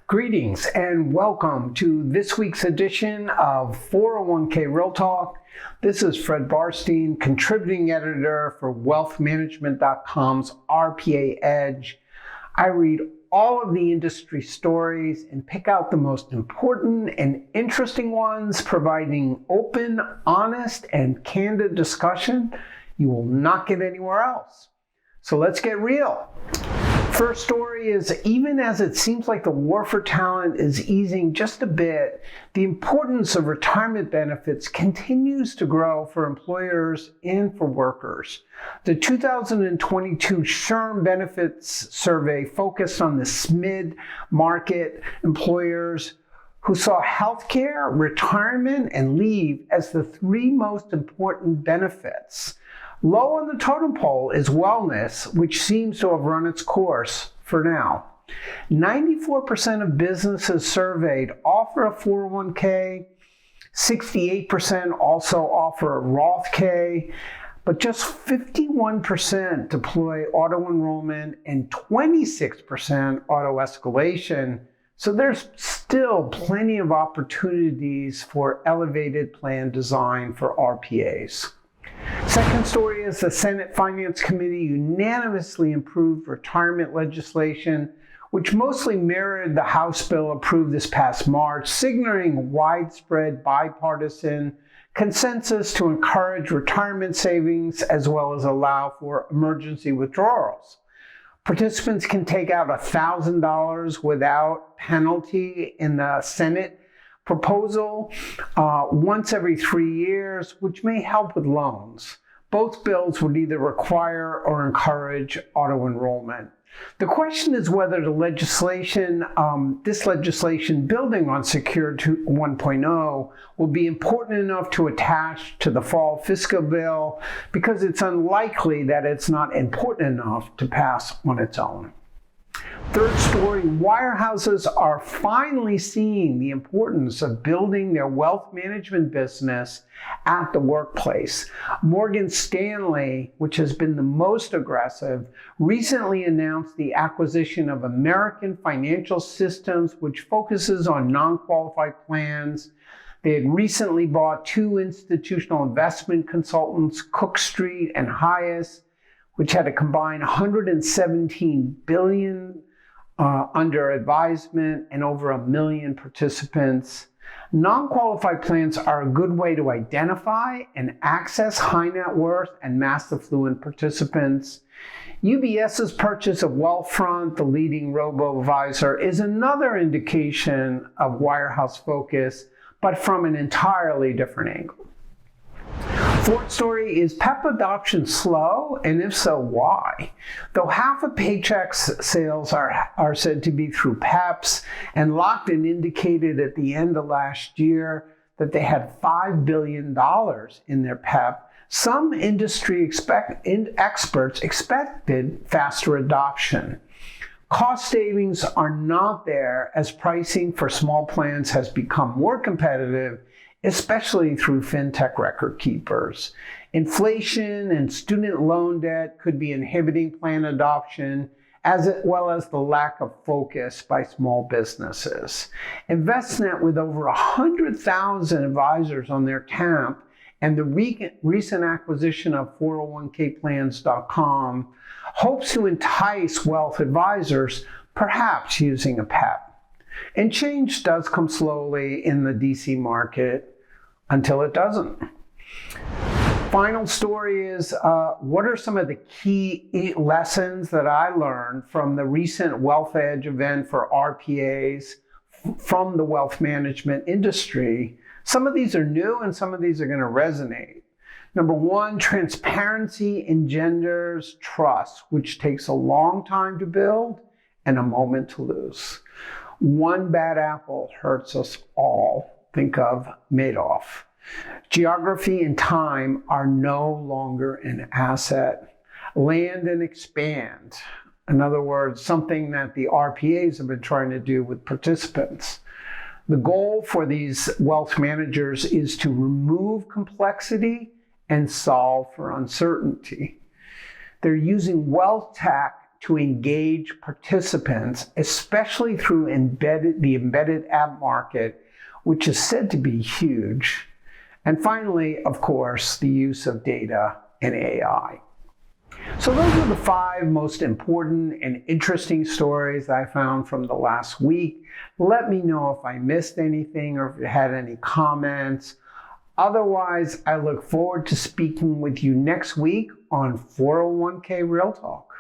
Greetings and welcome to this week's edition of 401k Real Talk. This is Fred Barstein, contributing editor for WealthManagement.com's RPA Edge. I read all of the industry stories and pick out the most important and interesting ones, providing open, honest, and candid discussion you will not get anywhere else. So let's get real. First story is, even as it seems like the war for talent is easing just a bit, the importance of retirement benefits continues to grow for employers and for workers. The 2022 Sherm benefits survey focused on the SMID market employers who saw healthcare, retirement, and leave as the three most important benefits. Low on the totem pole is wellness, which seems to have run its course for now. 94% of businesses surveyed offer a 401k, 68% also offer a Roth K, but just 51% deploy auto enrollment and 26% auto escalation. So there's still plenty of opportunities for elevated plan design for RPAs. Second story is the Senate Finance Committee unanimously approved retirement legislation, which mostly mirrored the House bill approved this past March, signaling widespread bipartisan consensus to encourage retirement savings as well as allow for emergency withdrawals. Participants can take out $1,000 without penalty in the Senate proposal once every 3 years, which may help with loans. Both bills would either require or encourage auto enrollment. The question is whether the legislation, this legislation building on Secure 1.0 will be important enough to attach to the fall fiscal bill, because it's unlikely that it's not important enough to pass on its own. Third story, wirehouses are finally seeing the importance of building their wealth management business at the workplace. Morgan Stanley, which has been the most aggressive, recently announced the acquisition of American Financial Systems, which focuses on non-qualified plans. They had recently bought two institutional investment consultants, Cook Street and Hyas, which had a combined $117 billion under advisement and over 1 million participants. Non-qualified plans are a good way to identify and access high net worth and mass affluent participants. UBS's purchase of Wealthfront, the leading robo-advisor, is another indication of wirehouse focus, but from an entirely different angle. Fourth story, is PEP adoption slow? And if so, why? Though half of Paychex sales are said to be through PEPs, and Lockton indicated at the end of last year that they had $5 billion in their PEP, some industry experts expected faster adoption. Cost savings are not there as pricing for small plans has become more competitive, especially through fintech record keepers. Inflation and student loan debt could be inhibiting plan adoption, as well as the lack of focus by small businesses. Envestnet, with over 100,000 advisors on their TAMP, and the recent acquisition of 401kplans.com, hopes to entice wealth advisors, perhaps using a PEP. And change does come slowly in the DC market until it doesn't. Final story is, what are some of the key lessons that I learned from the recent Wealth Edge event for RPAs from the wealth management industry? Some of these are new and some of these are going to resonate. Number one, transparency engenders trust, which takes a long time to build and a moment to lose. One bad apple hurts us all. Think of Madoff. Geography and time are no longer an asset. Land and expand. In other words, something that the RPAs have been trying to do with participants. The goal for these wealth managers is to remove complexity and solve for uncertainty. They're using wealth tech to engage participants, especially through the embedded app market, which is said to be huge. And finally, of course, the use of data and AI. So those are the 5 most important and interesting stories I found from the last week. Let me know if I missed anything or if you had any comments. Otherwise, I look forward to speaking with you next week on 401k Real Talk.